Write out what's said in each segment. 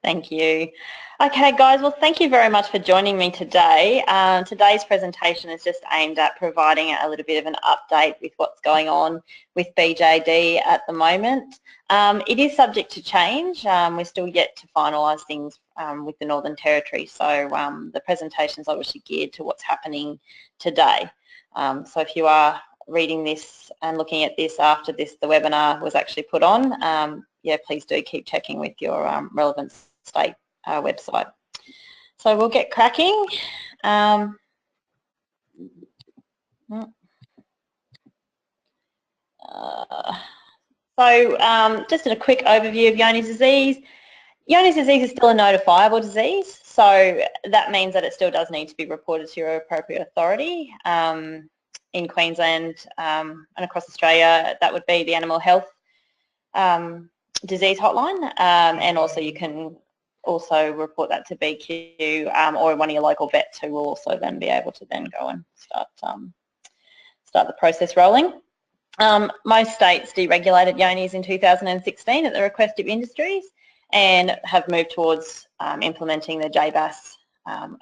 Thank you. Okay, guys, well, thank you very much for joining me today. Today's presentation is just aimed at providing a little bit of an update with what's going on with BJD at the moment. It is subject to change. We're still yet to finalise things with the Northern Territory, so the presentation is obviously geared to what's happening today. So if you are reading this and looking at this after the webinar was actually put on, yeah, please do keep checking with your relevant state website. So we'll get cracking. Just in a quick overview of Johne's disease. Johne's disease is still a notifiable disease, so that means that it still does need to be reported to your appropriate authority. In Queensland and across Australia, that would be the Animal Health Disease Hotline, and also you can also report that to BQ or one of your local vets, who will also then be able to then go and start the process rolling. Most states deregulated Johne's in 2016 at the request of industries and have moved towards implementing the JBAS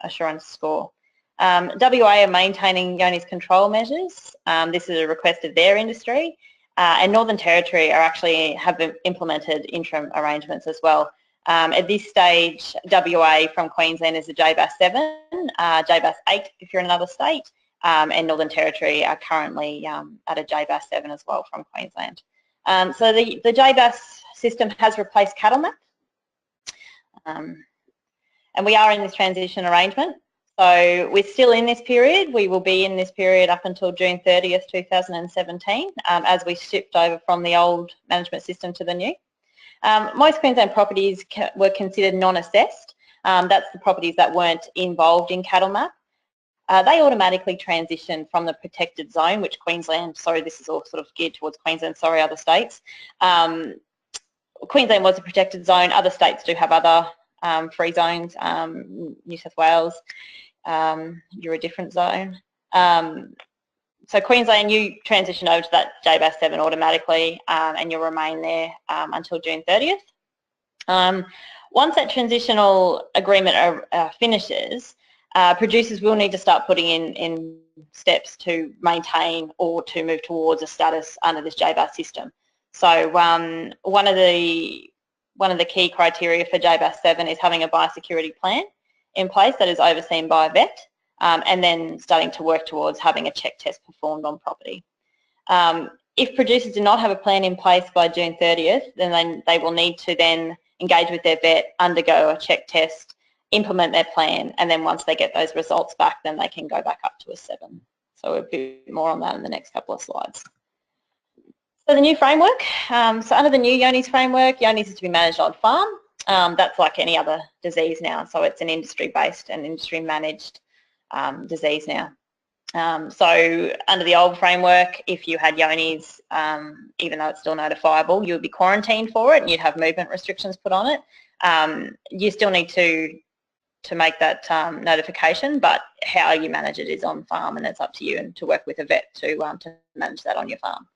assurance score. WA are maintaining Johne's control measures. This is a request of their industry, and Northern Territory have implemented interim arrangements as well. At this stage, WA from Queensland is a JBAS 7, JBAS 8 if you're in another state, and Northern Territory are currently at a JBAS 7 as well from Queensland. So the JBAS system has replaced cattle map, and we are in this transition arrangement. So we're still in this period. We will be in this period up until June 30th, 2017, as we shift over from the old management system to the new. Most Queensland properties were considered non-assessed. That's the properties that weren't involved in cattle map. They automatically transition from the protected zone, which Queensland, sorry, this is all sort of geared towards Queensland, sorry, other states. Queensland was a protected zone. Other states do have other free zones. New South Wales, you're a different zone. So Queensland, you transition over to that JBAS 7 automatically, and you'll remain there until June 30th. Once that transitional agreement finishes, producers will need to start putting in steps to maintain or to move towards a status under this JBAS system. So one of the key criteria for JBAS 7 is having a biosecurity plan in place that is overseen by a vet, and then starting to work towards having a check test performed on property. If producers do not have a plan in place by June 30th, then they will need to then engage with their vet, undergo a check test, implement their plan, and then once they get those results back, then they can go back up to a 7. So we'll be more on that in the next couple of slides. So the new framework, so under the new Johne's framework, Johne's is to be managed on farm. That's like any other disease now, so it's an industry-based and industry-managed disease now. So under the old framework, if you had Johne's, even though it's still notifiable, you would be quarantined for it and you'd have movement restrictions put on it. You still need to make that notification, but how you manage it is on farm, and it's up to you and to work with a vet to manage that on your farm.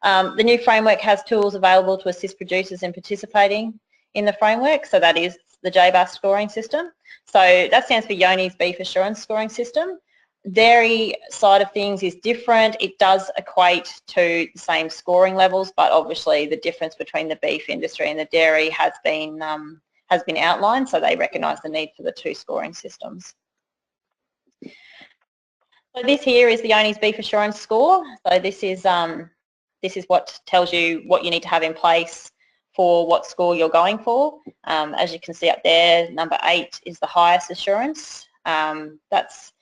The new framework has tools available to assist producers in participating in the framework, so that is the JBAS scoring system. So that stands for Johne's Beef Assurance Scoring System. Dairy side of things is different. It does equate to the same scoring levels, but obviously the difference between the beef industry and the dairy has been outlined, so they recognise the need for the two scoring systems. So this here is the Johne's Beef Assurance Score. So this is what tells you what you need to have in place for what score you're going for. As you can see up there, number 8 is the highest assurance. That's,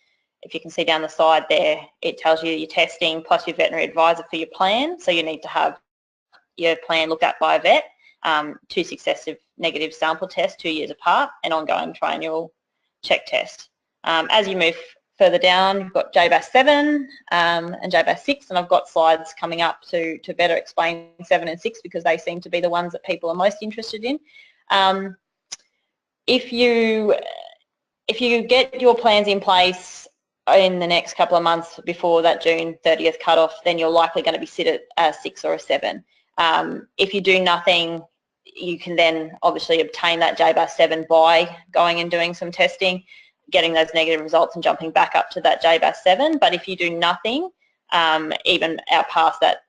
if you can see down the side there, it tells you your testing plus your veterinary advisor for your plan. So you need to have your plan looked at by a vet, 2 successive negative sample tests 2 years apart, and ongoing triennial check test. As you move further down, you've got JBAS 7 and JBAS 6, and I've got slides coming up to better explain 7 and 6 because they seem to be the ones that people are most interested in. If you get your plans in place in the next couple of months before that June 30th cutoff, then you're likely going to be sit at a 6 or a 7. If you do nothing you can then obviously obtain that JBAS 7 by going and doing some testing, getting those negative results and jumping back up to that JBAS 7. But if you do nothing, even out past that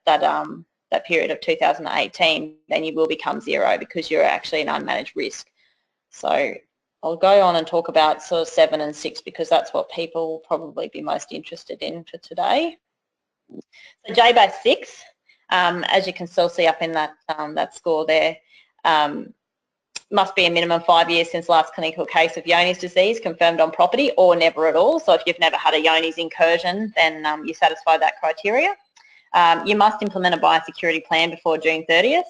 period of 2018, then you will become 0 because you're actually an unmanaged risk. So I'll go on and talk about sort of 7 and 6 because that's what people will probably be most interested in for today. So JBAS 6, as you can still see up in that score there, must be a minimum 5 years since last clinical case of Johne's disease confirmed on property or never at all. So if you've never had a Johne's incursion, then you satisfy that criteria. You must implement a biosecurity plan before June 30th.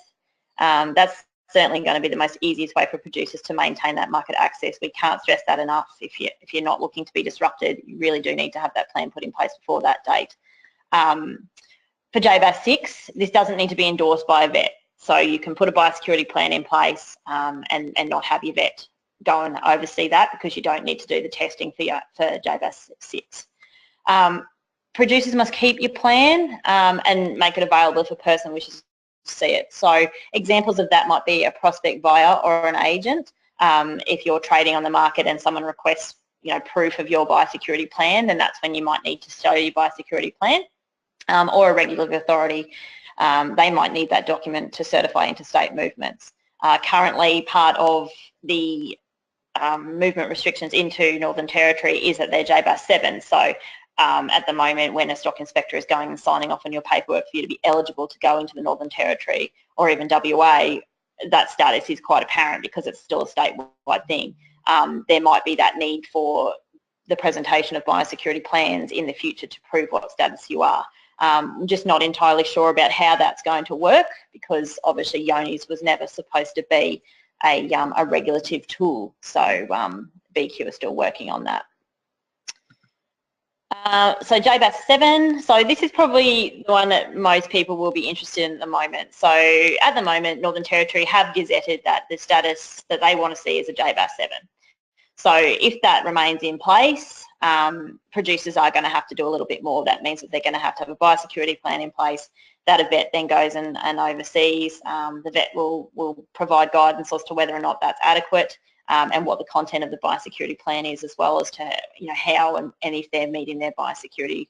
That's certainly going to be the most easiest way for producers to maintain that market access. We can't stress that enough. If you're not looking to be disrupted, you really do need to have that plan put in place before that date. For JBAS 6, this doesn't need to be endorsed by a vet. So you can put a biosecurity plan in place and not have your vet go and oversee that because you don't need to do the testing for JBAS 6. Producers must keep your plan and make it available if a person wishes to see it. So examples of that might be a prospect buyer or an agent. If you're trading on the market and someone requests, proof of your biosecurity plan, then that's when you might need to show your biosecurity plan. Or a regulatory authority, they might need that document to certify interstate movements. Currently, part of the movement restrictions into Northern Territory is that they're JBAS 7. So at the moment, when a stock inspector is going and signing off on your paperwork for you to be eligible to go into the Northern Territory or even WA, that status is quite apparent because it's still a statewide thing. There might be that need for the presentation of biosecurity plans in the future to prove what status you are. I'm just not entirely sure about how that's going to work because obviously Johne's was never supposed to be a regulative tool. So BQ is still working on that. So JBAS 7, so this is probably the one that most people will be interested in at the moment. So at the moment, Northern Territory have gazetted that the status that they want to see is a JBAS 7. So if that remains in place, producers are going to have to do a little bit more. That means that they're going to have a biosecurity plan in place that a vet then goes and oversees. The vet will provide guidance as to whether or not that's adequate and what the content of the biosecurity plan is, as well as to how and if they're meeting their biosecurity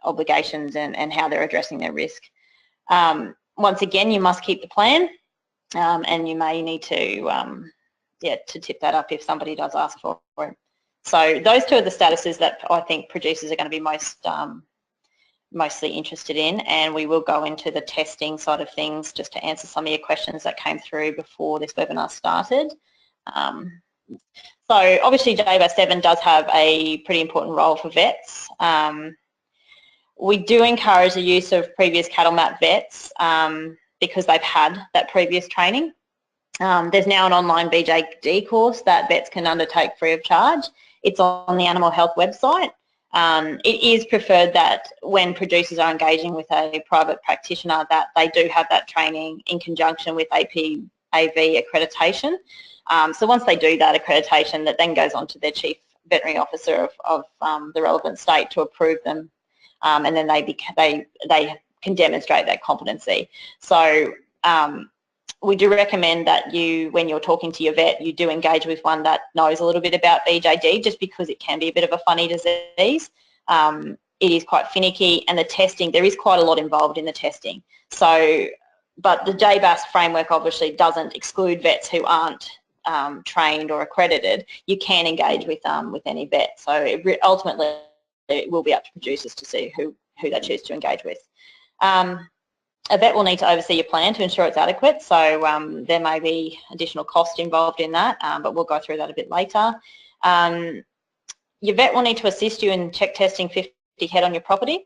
obligations and how they're addressing their risk. Once again, you must keep the plan and you may need to tip that up if somebody does ask for it. So those two are the statuses that I think producers are going to be mostly interested in, and we will go into the testing side of things just to answer some of your questions that came through before this webinar started. So obviously JBAS 7 does have a pretty important role for vets. We do encourage the use of previous cattle map vets because they've had that previous training. There's now an online BJD course that vets can undertake free of charge. It's on the Animal Health website. It is preferred that when producers are engaging with a private practitioner that they do have that training in conjunction with AV accreditation. So once they do that accreditation, that then goes on to their Chief Veterinary Officer of the relevant state to approve them, and then they can demonstrate that competency. So we do recommend that when you're talking to your vet, you do engage with one that knows a little bit about BJD, just because it can be a bit of a funny disease. It is quite finicky, and the testing, there is quite a lot involved in the testing. So, but the JBAS framework obviously doesn't exclude vets who aren't trained or accredited. You can engage with any vet. So ultimately, it will be up to producers to see who they choose to engage with. A vet will need to oversee your plan to ensure it's adequate, so there may be additional cost involved in that, but we'll go through that a bit later. Your vet will need to assist you in check testing 50 head on your property.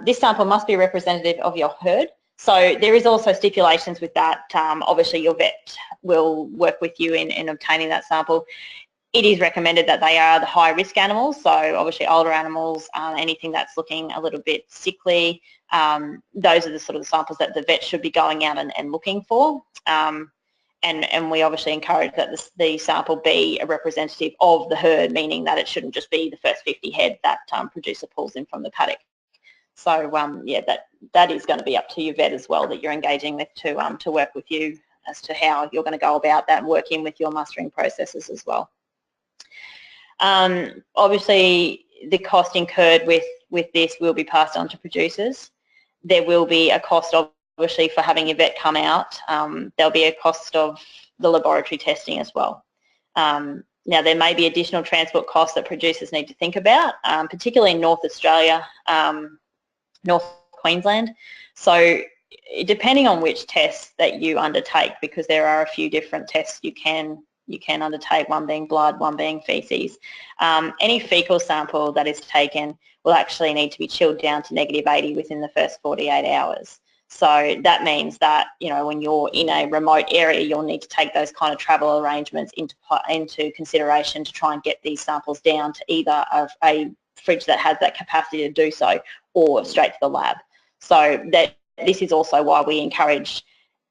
This sample must be representative of your herd, so there is also stipulations with that. Obviously your vet will work with you in obtaining that sample. It is recommended that they are the high risk animals, so obviously older animals, anything that's looking a little bit sickly, those are the sort of samples that the vet should be going out and looking for. And we obviously encourage that the sample be a representative of the herd, meaning that it shouldn't just be the first 50 head that producer pulls in from the paddock. So yeah, that is going to be up to your vet as well that you're engaging with to work with you as to how you're going to go about that and work in with your mustering processes as well. Obviously, the cost incurred with this will be passed on to producers. There will be a cost, obviously, for having your vet come out. There'll be a cost of the laboratory testing as well. Now, there may be additional transport costs that producers need to think about, particularly in North Australia, North Queensland. So depending on which tests that you undertake, because there are a few different tests you can undertake, one being blood, one being faeces. Any fecal sample that is taken will actually need to be chilled down to -80 within the first 48 hours. So that means that, you know, when you're in a remote area, you'll need to take those kind of travel arrangements into consideration to try and get these samples down to either a fridge that has that capacity to do so or straight to the lab. So this is also why we encourage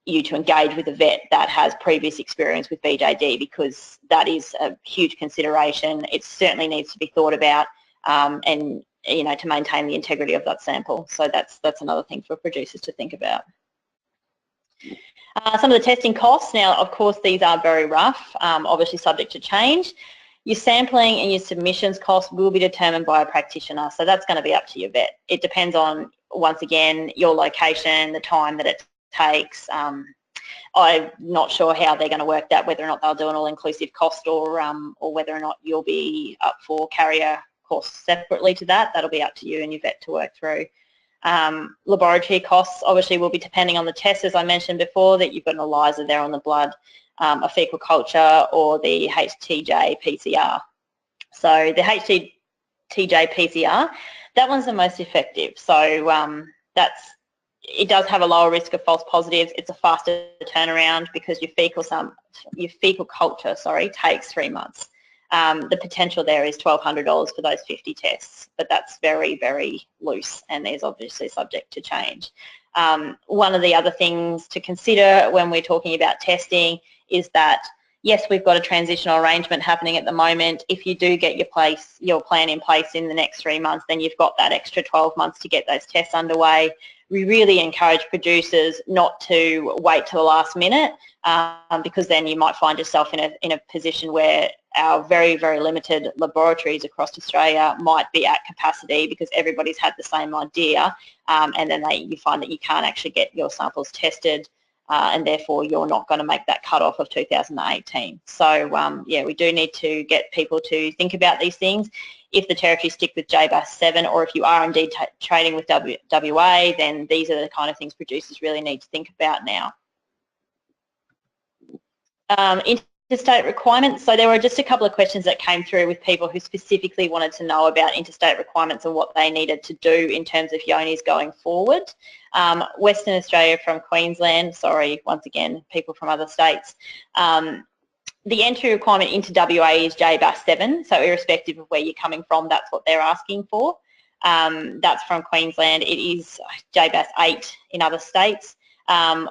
you to engage with a vet that has previous experience with BJD, because that is a huge consideration. It certainly needs to be thought about, and you know, to maintain the integrity of that sample. So that's another thing for producers to think about. Some of the testing costs, now of course these are very rough, obviously subject to change. Your sampling and your submissions costs will be determined by a practitioner, so that's going to be up to your vet. It depends on, once again, your location, the time that it takes. I'm not sure how they're going to work that, whether or not they'll do an all-inclusive cost or whether or not you'll be up for carrier costs separately to that. That'll be up to you and your vet to work through. Laboratory costs obviously will be depending on the test, as I mentioned before, that you've got an ELISA there on the blood, a fecal culture, or the HTJ PCR. So the HTJ PCR, that one's the most effective. So it does have a lower risk of false positives. It's a faster turnaround because your fecal culture, takes 3 months. The potential there is $1,200 for those 50 tests, but that's very, very loose and is obviously subject to change. One of the other things to consider when we're talking about testing is that, yes, we've got a transitional arrangement happening at the moment. If you do get your plan in place in the next 3 months, then you've got that extra 12 months to get those tests underway. We really encourage producers not to wait till the last minute, because then you might find yourself in a position where our very, very limited laboratories across Australia might be at capacity because everybody's had the same idea, and then you find that you can't actually get your samples tested, and therefore you're not going to make that cut-off of 2018. So yeah, we do need to get people to think about these things. If the territories stick with JBAS 7, or if you are indeed trading with WA, then these are the kind of things producers really need to think about now. Interstate requirements. So there were just a couple of questions that came through with people who specifically wanted to know about interstate requirements and what they needed to do in terms of Johne's going forward. Western Australia from Queensland, sorry, once again, people from other states. The entry requirement into WA is JBAS 7, so irrespective of where you're coming from, that's what they're asking for. That's from Queensland. It is JBAS 8 in other states.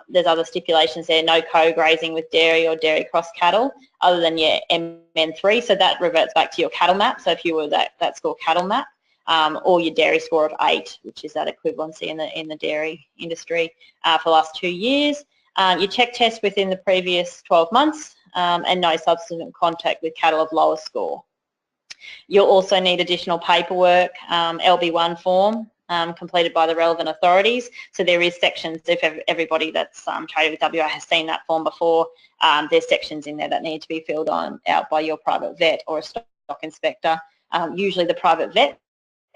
There's other stipulations there, no co-grazing with dairy or dairy cross cattle other than your MN3, so that reverts back to your cattle map, so if you were that score cattle map, or your dairy score of 8, which is that equivalency in the dairy industry for the last 2 years. Your check test within the previous 12 months, and no subsequent contact with cattle of lower score. You'll also need additional paperwork, LB1 form, completed by the relevant authorities. So there is sections, if everybody that's traded with WA has seen that form before, there's sections in there that need to be filled out by your private vet or a stock inspector. Usually the private vet,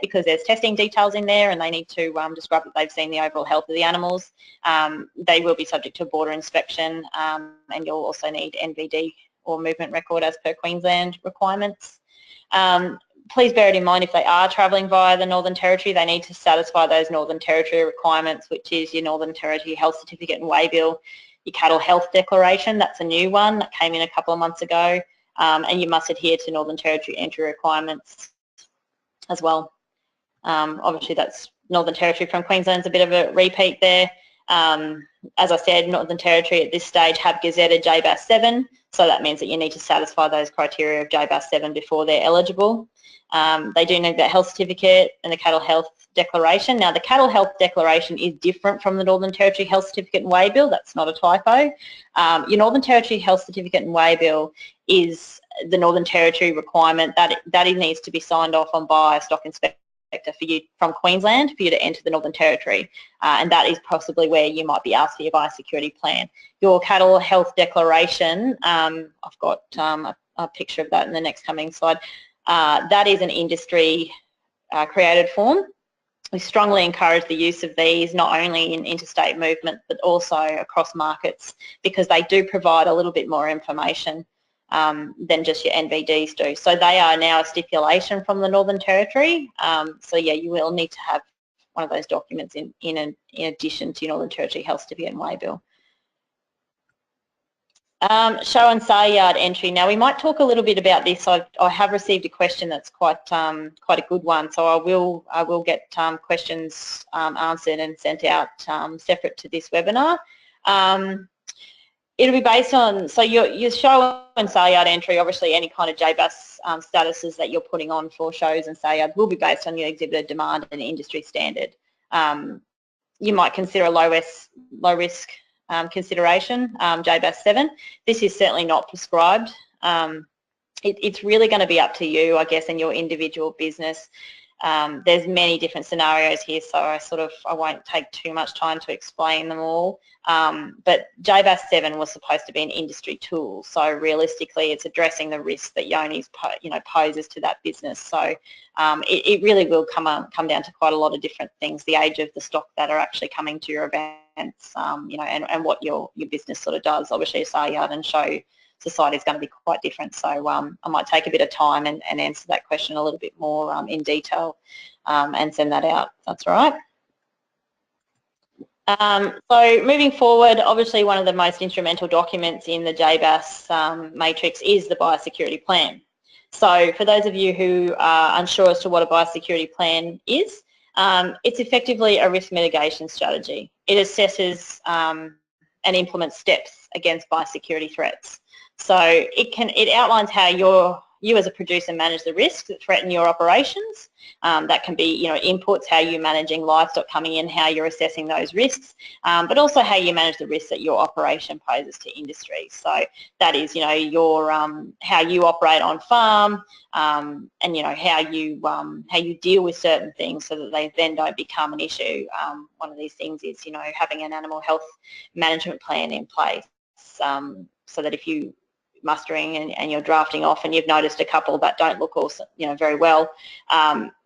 because there's testing details in there and they need to describe that they've seen the overall health of the animals. They will be subject to a border inspection, and you'll also need NVD or movement record as per Queensland requirements. Please bear it in mind, if they are travelling via the Northern Territory, they need to satisfy those Northern Territory requirements, which is your Northern Territory Health Certificate and Waybill, your Cattle Health Declaration, that's a new one that came in a couple of months ago, and you must adhere to Northern Territory entry requirements as well. Obviously that's Northern Territory from Queensland's a bit of a repeat there. As I said, Northern Territory at this stage have gazetted JBAS 7, so that means that you need to satisfy those criteria of JBAS 7 before they're eligible. They do need that health certificate and the cattle health Declaration. Now, the Cattle Health Declaration is different from the Northern Territory Health Certificate and Weigh Bill. That's not a typo. Your Northern Territory Health Certificate and Weigh Bill is the Northern Territory requirement that it needs to be signed off on by a stock inspector for you from Queensland for you to enter the Northern Territory, and that is possibly where you might be asked for your biosecurity plan. Your Cattle Health Declaration, I've got a picture of that in the next coming slide. That is an industry created form. We strongly encourage the use of these not only in interstate movement but also across markets, because they do provide a little bit more information than just your NVDs do. So they are now a stipulation from the Northern Territory. So yeah, you will need to have one of those documents in addition to your Northern Territory Health Certificate and Weigh Bill. Show and sale yard entry. Now we might talk a little bit about this. I have received a question that's quite a good one, so I will get questions answered and sent out separate to this webinar. It'll be based on, so your show and sale yard entry, obviously any kind of JBAS statuses that you're putting on for shows and sale yards will be based on your exhibitor demand and industry standard. You might consider a low risk consideration, JBAS 7. This is certainly not prescribed. It's really going to be up to you, I guess, and your individual business. There's many different scenarios here, so I won't take too much time to explain them all. But JBAS 7 was supposed to be an industry tool, so realistically it's addressing the risk that Johne's poses to that business. So it really will come down to quite a lot of different things, the age of the stock that are actually coming to your events, and what your business sort of does. Obviously a sale yard and show society is going to be quite different, so I might take a bit of time and answer that question a little bit more in detail and send that out. That's all right. So moving forward, obviously one of the most instrumental documents in the JBAS matrix is the biosecurity plan. So for those of you who are unsure as to what a biosecurity plan is, it's effectively a risk mitigation strategy. It assesses and implements steps against biosecurity threats. So it outlines how you as a producer manage the risks that threaten your operations. That can be, inputs, how you're managing livestock coming in, how you're assessing those risks, but also how you manage the risks that your operation poses to industry. So that is, your how you operate on farm, and how you deal with certain things so that they then don't become an issue. One of these things is, having an animal health management plan in place, so that if you mustering and you're drafting off and you've noticed a couple that don't look also, very well,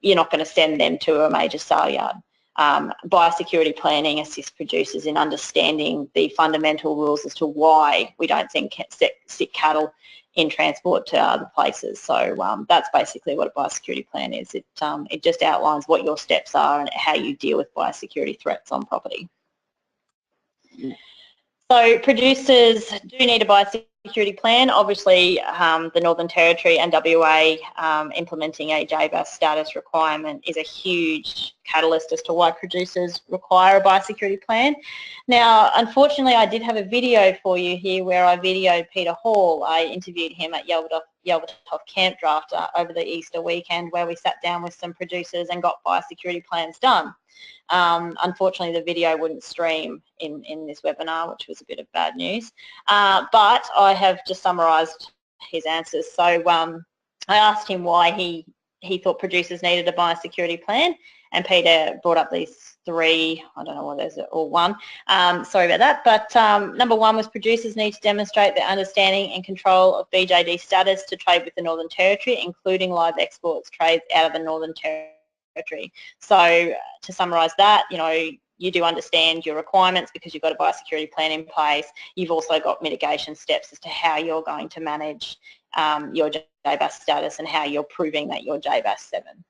you're not going to send them to a major sale yard. Biosecurity planning assists producers in understanding the fundamental rules as to why we don't send sick cattle in transport to other places. So that's basically what a biosecurity plan is. It just outlines what your steps are and how you deal with biosecurity threats on property. So producers do need a biosecurity plan. Obviously, the Northern Territory and WA implementing a JBAS status requirement is a huge catalyst as to why producers require a biosecurity plan. Now, unfortunately, I did have a video for you here where I videoed Peter Hall. I interviewed him at Yalbertoft Camp Draft over the Easter weekend, where we sat down with some producers and got biosecurity plans done. Unfortunately, the video wouldn't stream in this webinar, which was a bit of bad news. But I have just summarised his answers. So I asked him why he thought producers needed a biosecurity plan, and Peter brought up these three. I don't know whether there's all one. Sorry about that. But number one was producers need to demonstrate their understanding and control of BJD status to trade with the Northern Territory, including live exports trades out of the Northern Territory. So to summarise that, you do understand your requirements because you've got a biosecurity plan in place. You've also got mitigation steps as to how you're going to manage your JBAS status and how you're proving that you're JBAS 7.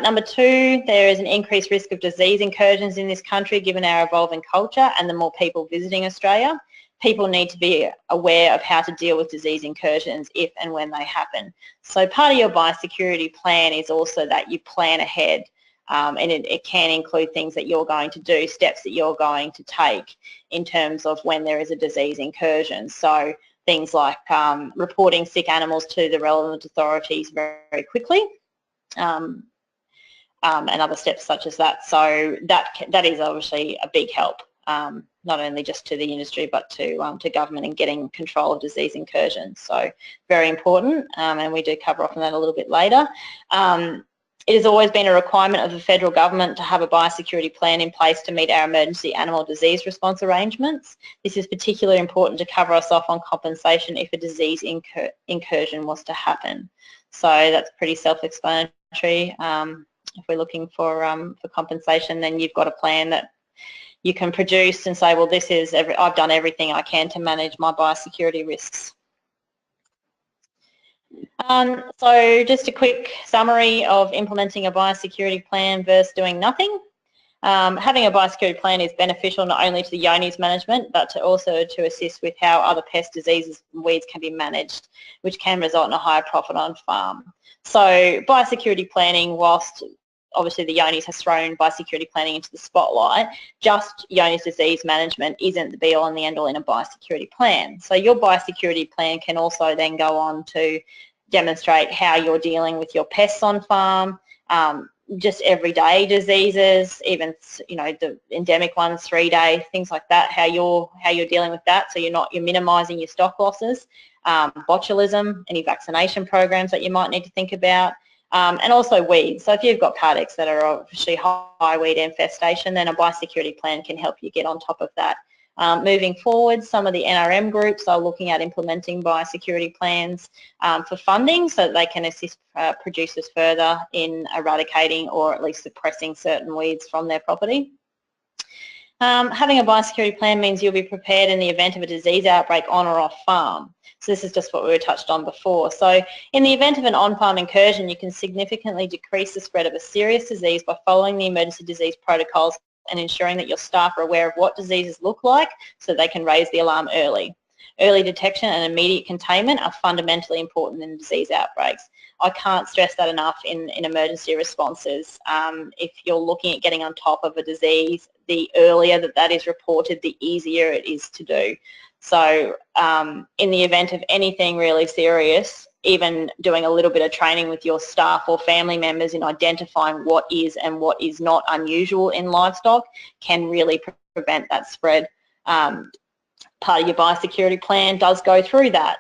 Number two, there is an increased risk of disease incursions in this country given our evolving culture and the more people visiting Australia. People need to be aware of how to deal with disease incursions if and when they happen. So part of your biosecurity plan is also that you plan ahead, and it can include things that you're going to do, steps that you're going to take in terms of when there is a disease incursion. So things like reporting sick animals to the relevant authorities very, very quickly. and other steps such as that. So that is obviously a big help, not only just to the industry but to government in getting control of disease incursions. So very important, and we do cover off on that a little bit later. It has always been a requirement of the federal government to have a biosecurity plan in place to meet our emergency animal disease response arrangements. This is particularly important to cover us off on compensation if a disease incursion was to happen. So that's pretty self-explanatory. If we're looking for compensation, then you've got a plan that you can produce and say, well, this is I've done everything I can to manage my biosecurity risks. So just a quick summary of implementing a biosecurity plan versus doing nothing. Having a biosecurity plan is beneficial not only to the Johne's management but also to assist with how other pest diseases and weeds can be managed, which can result in a higher profit on farm. So biosecurity planning, whilst obviously the Johne's has thrown biosecurity planning into the spotlight, just Johne's disease management isn't the be-all and the end-all in a biosecurity plan. So your biosecurity plan can also then go on to demonstrate how you're dealing with your pests on farm, just everyday diseases, even the endemic ones, 3-day, things like that, how you're dealing with that. So you're minimising your stock losses, botulism, any vaccination programs that you might need to think about. And also weeds. So if you've got paddocks that are obviously high weed infestation, then a biosecurity plan can help you get on top of that. Moving forward, some of the NRM groups are looking at implementing biosecurity plans for funding so that they can assist producers further in eradicating or at least suppressing certain weeds from their property. Having a biosecurity plan means you'll be prepared in the event of a disease outbreak on or off farm. So this is just what we were touched on before. So in the event of an on-farm incursion, you can significantly decrease the spread of a serious disease by following the emergency disease protocols and ensuring that your staff are aware of what diseases look like so they can raise the alarm early. Early detection and immediate containment are fundamentally important in disease outbreaks. I can't stress that enough in emergency responses. If you're looking at getting on top of a disease, the earlier that is reported, the easier it is to do. So in the event of anything really serious, even doing a little bit of training with your staff or family members in identifying what is and what is not unusual in livestock can really prevent that spread. Part of your biosecurity plan does go through that.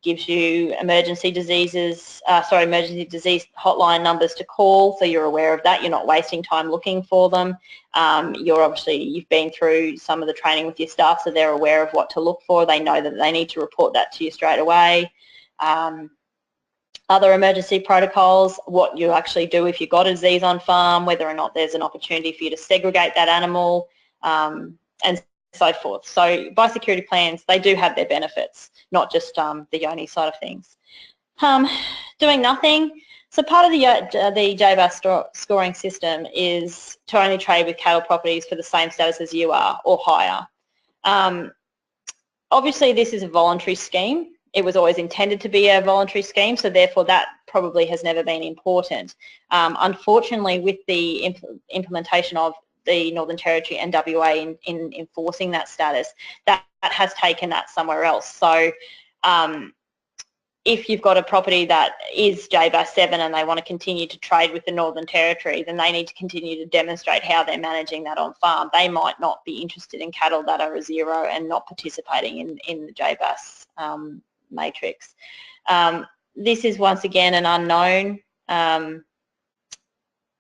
Gives you emergency disease hotline numbers to call, so you're aware of that. You're not wasting time looking for them. You've been through some of the training with your staff, so they're aware of what to look for. They know that they need to report that to you straight away. Other emergency protocols, what you actually do if you've got a disease on farm, whether or not there's an opportunity for you to segregate that animal, and so forth. So biosecurity plans, they do have their benefits, not just the Johne side of things. Doing nothing. So part of the JBAS scoring system is to only trade with cattle properties for the same status as you are or higher. Obviously this is a voluntary scheme. It was always intended to be a voluntary scheme, so therefore that probably has never been important. Unfortunately, with the implementation of the Northern Territory and WA in enforcing that status, that has taken that somewhere else. So if you've got a property that is JBAS 7 and they want to continue to trade with the Northern Territory, then they need to continue to demonstrate how they're managing that on farm. They might not be interested in cattle that are a 0 and not participating in the JBAS matrix. This is once again an unknown.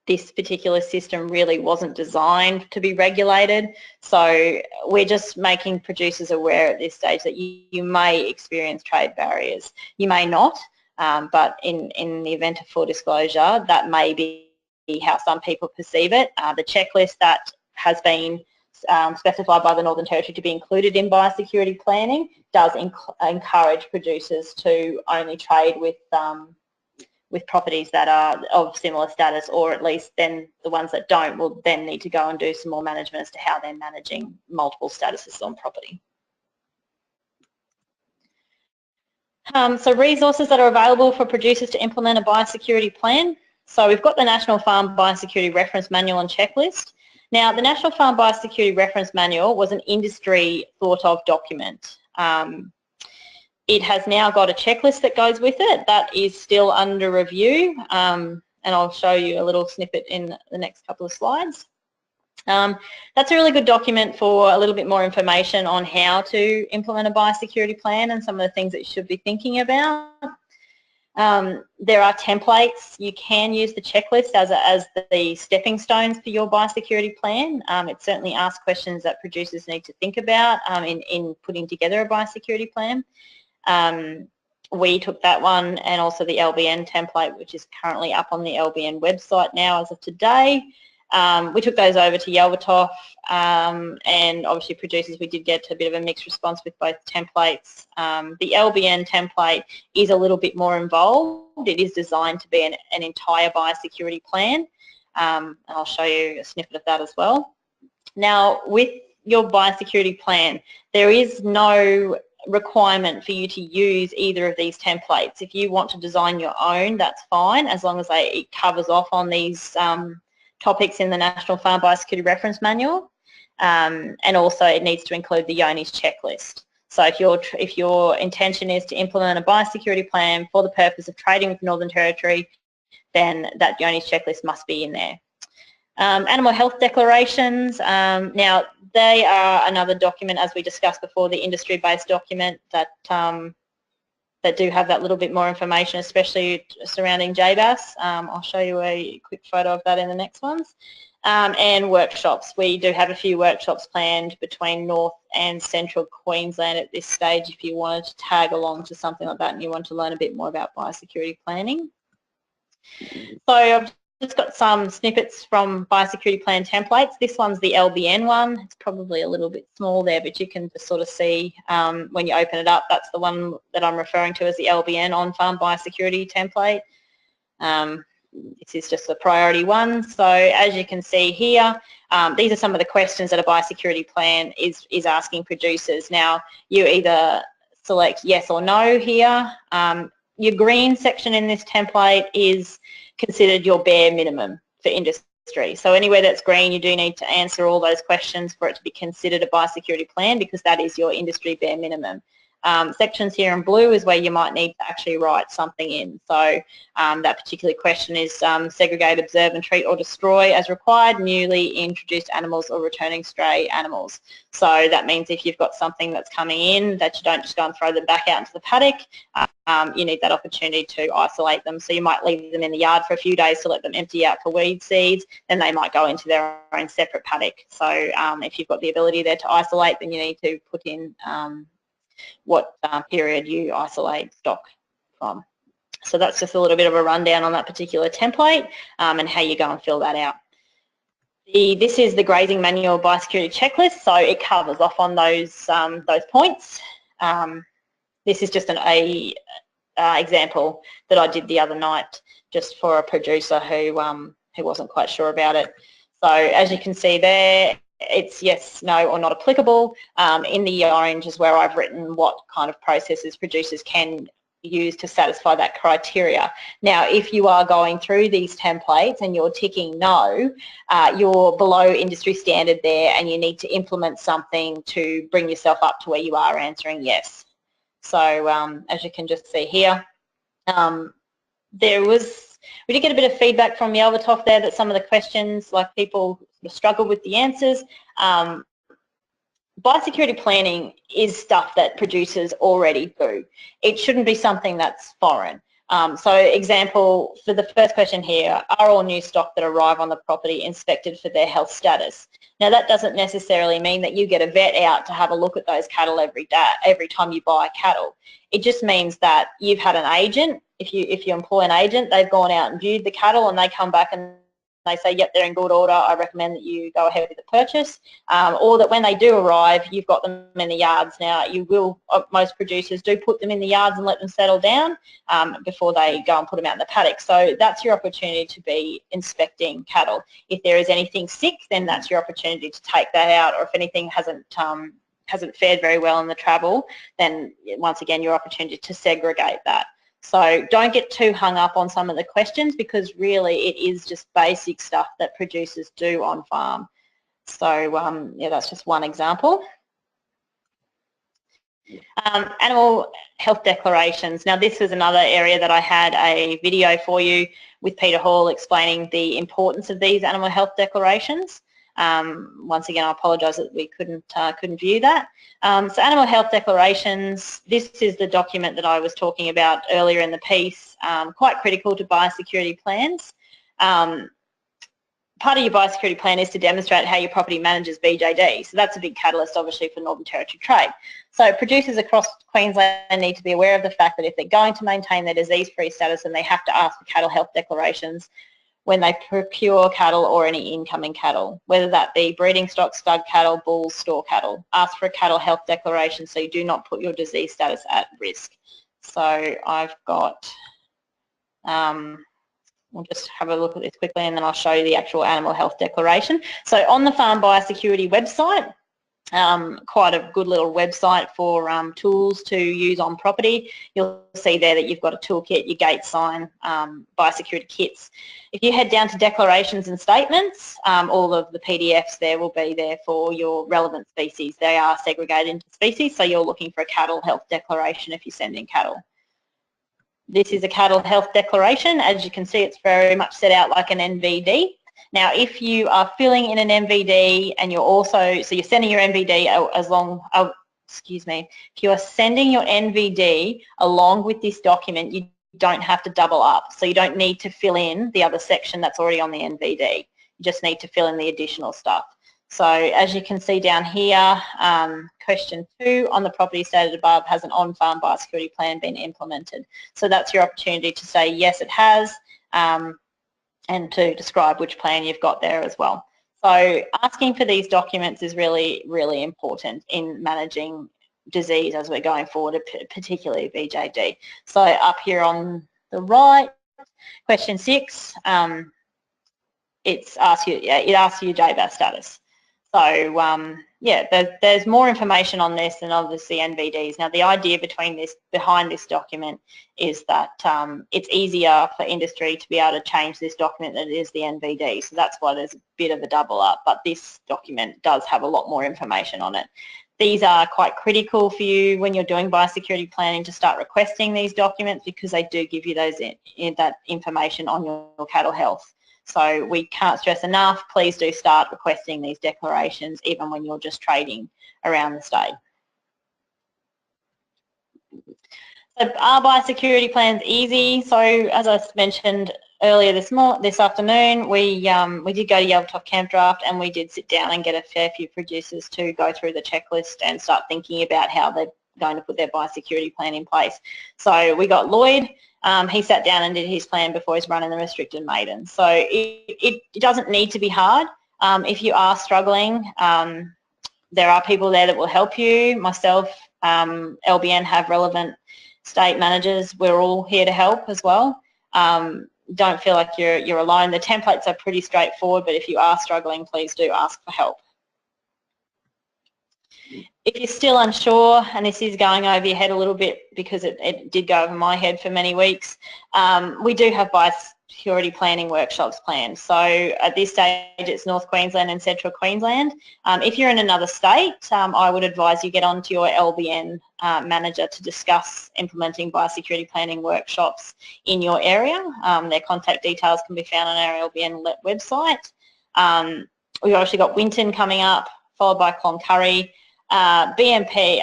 This particular system really wasn't designed to be regulated, so we're just making producers aware at this stage that you may experience trade barriers. You may not, but in the event of full disclosure, that may be how some people perceive it. The checklist that has been specified by the Northern Territory to be included in biosecurity planning does encourage producers to only trade with properties that are of similar status, or at least then the ones that don't will then need to go and do some more management as to how they're managing multiple statuses on property. So resources that are available for producers to implement a biosecurity plan. So we've got the National Farm Biosecurity Reference Manual and Checklist. Now, the National Farm Biosecurity Reference Manual was an industry thought of document. It has now got a checklist that goes with it that is still under review. and I'll show you a little snippet in the next couple of slides. That's a really good document for a little bit more information on how to implement a biosecurity plan and some of the things that you should be thinking about. There are templates. You can use the checklist as the stepping stones for your biosecurity plan. It certainly asks questions that producers need to think about in putting together a biosecurity plan. We took that one, and also the LBN template, which is currently up on the LBN website now as of today. We took those over to Yelvertoff, and obviously producers, we did get a bit of a mixed response with both templates. The LBN template is a little bit more involved. It is designed to be an entire biosecurity plan, and I'll show you a snippet of that as well. Now, with your biosecurity plan, there is no requirement for you to use either of these templates. If you want to design your own, that's fine, as long as it covers off on these topics in the National Farm Biosecurity Reference Manual, and also it needs to include the Johne's checklist. So if your intention is to implement a biosecurity plan for the purpose of trading with Northern Territory, then that Johne's checklist must be in there. Animal health declarations, now they are another document, as we discussed before, the industry-based document that that do have that little bit more information, especially surrounding JBAS. I'll show you a quick photo of that in the next ones. And workshops. We do have a few workshops planned between North and Central Queensland at this stage if you wanted to tag along to something like that and you want to learn a bit more about biosecurity planning. So I've just got some snippets from biosecurity plan templates. This one's the LBN one. It's probably a little bit small there, but you can just sort of see when you open it up, that's the one that I'm referring to as the LBN on-farm biosecurity template. This is just the priority one. So as you can see here, these are some of the questions that a biosecurity plan is asking producers. Now, you either select yes or no here. Your green section in this template is considered your bare minimum for industry. So anywhere that's green, you do need to answer all those questions for it to be considered a biosecurity plan, because that is your industry bare minimum. Sections here in blue is where you might need to actually write something in. So that particular question is segregate, observe and treat or destroy as required newly introduced animals or returning stray animals. So that means if you've got something that's coming in that you don't just go and throw them back out into the paddock, you need that opportunity to isolate them. So you might leave them in the yard for a few days to let them empty out for weed seeds, then they might go into their own separate paddock. So if you've got the ability there to isolate, then you need to put in what period you isolate stock from. So that's just a little bit of a rundown on that particular template and how you go and fill that out. This is the grazing manual biosecurity checklist, so it covers off on those points. This is just an example that I did the other night just for a producer who wasn't quite sure about it. So as you can see there, it's yes, no or not applicable. In the orange is where I've written what kind of processes producers can use to satisfy that criteria. Now, if you are going through these templates and you're ticking no, you're below industry standard there and you need to implement something to bring yourself up to where you are answering yes. So as you can just see here, we did get a bit of feedback from Yelvertoff there that some of the questions, like people struggle with the answers. Biosecurity planning is stuff that producers already do. It shouldn't be something that's foreign. So example, for the first question here, are all new stock that arrive on the property inspected for their health status? Now that doesn't necessarily mean that you get a vet out to have a look at those cattle every time you buy cattle. It just means that you've had an agent. If you employ an agent, they've gone out and viewed the cattle and they come back and they say, yep, they're in good order, I recommend that you go ahead with the purchase. Or that when they do arrive, you've got them in the yards. Now, most producers do put them in the yards and let them settle down before they go and put them out in the paddock. So that's your opportunity to be inspecting cattle. If there is anything sick, then that's your opportunity to take that out, or if anything hasn't fared very well in the travel, then once again, your opportunity to segregate that. So don't get too hung up on some of the questions, because really it is just basic stuff that producers do on farm. So yeah, that's just one example. Animal health declarations. Now this was another area that I had a video for you with Peter Hall explaining the importance of these animal health declarations. Once again, I apologise that we couldn't view that. So animal health declarations, this is the document that I was talking about earlier in the piece, quite critical to biosecurity plans. Part of your biosecurity plan is to demonstrate how your property manages BJD. So that's a big catalyst, obviously, for Northern Territory trade. So producers across Queensland need to be aware of the fact that if they're going to maintain their disease-free status, then they have to ask for cattle health declarations when they procure cattle or any incoming cattle, whether that be breeding stock, stud cattle, bulls, store cattle. Ask for a cattle health declaration so you do not put your disease status at risk. So I've got... we'll just have a look at this quickly and then I'll show you the actual animal health declaration. So on the Farm Biosecurity website, quite a good little website for tools to use on property. You'll see there that you've got a toolkit, your gate sign, biosecurity kits. If you head down to declarations and statements, all of the PDFs there will be there for your relevant species. They are segregated into species, so you're looking for a cattle health declaration if you're sending cattle. This is a cattle health declaration. As you can see, it's very much set out like an NVD. Now, if you are filling in an MVD and you're also, so you're sending your MVD if you are sending your NVD along with this document, you don't have to double up. So you don't need to fill in the other section that's already on the NVD. You just need to fill in the additional stuff. So as you can see down here, question 2, on the property stated above, has an on-farm biosecurity plan been implemented? So that's your opportunity to say yes, it has, and to describe which plan you've got there as well. So asking for these documents is really, really important in managing disease as we're going forward, particularly BJD. So up here on the right, question 6, it asks you your JBAS status. So yeah, there's more information on this than obviously NVDs. Now the idea behind this document is that it's easier for industry to be able to change this document than it is the NVD. So that's why there's a bit of a double up, but this document does have a lot more information on it. These are quite critical for you when you're doing biosecurity planning to start requesting these documents because they do give you that information on your cattle health. So we can't stress enough, please do start requesting these declarations even when you're just trading around the state. So are biosecurity plans easy? So as I mentioned earlier this afternoon, we did go to Yaltop Camp Draft and we did sit down and get a fair few producers to go through the checklist and start thinking about how they're going to put their biosecurity plan in place. So we got Lloyd. He sat down and did his plan before he's running the restricted maiden. So it doesn't need to be hard. If you are struggling, there are people there that will help you. Myself, LBN have relevant state managers. We're all here to help as well. Don't feel like you're alone. The templates are pretty straightforward, but if you are struggling, please do ask for help. If you're still unsure, and this is going over your head a little bit because it did go over my head for many weeks, we do have biosecurity planning workshops planned. So at this stage it's North Queensland and Central Queensland. If you're in another state, I would advise you get onto your LBN manager to discuss implementing biosecurity planning workshops in your area. Their contact details can be found on our LBN website. We've actually got Winton coming up, followed by Cloncurry. BMP,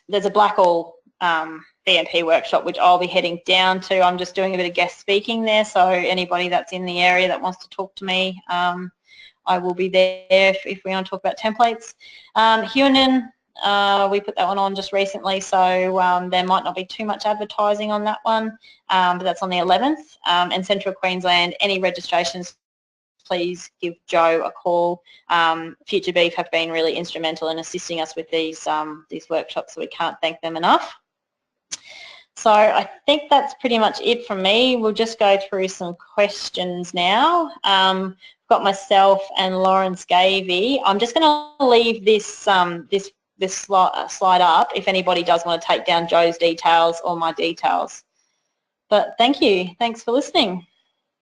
there's a Blackall BMP workshop which I'll be heading down to. I'm just doing a bit of guest speaking there, so anybody that's in the area that wants to talk to me, I will be there if we want to talk about templates. Hunan, we put that one on just recently, so there might not be too much advertising on that one, but that's on the 11th. And Central Queensland, any registrations, please give Joe a call. Future Beef have been really instrumental in assisting us with these workshops, so we can't thank them enough. So I think that's pretty much it from me. We'll just go through some questions now. I've got myself and Lauren Scavey. I'm just going to leave this slide up if anybody does want to take down Joe's details or my details. But thank you. Thanks for listening.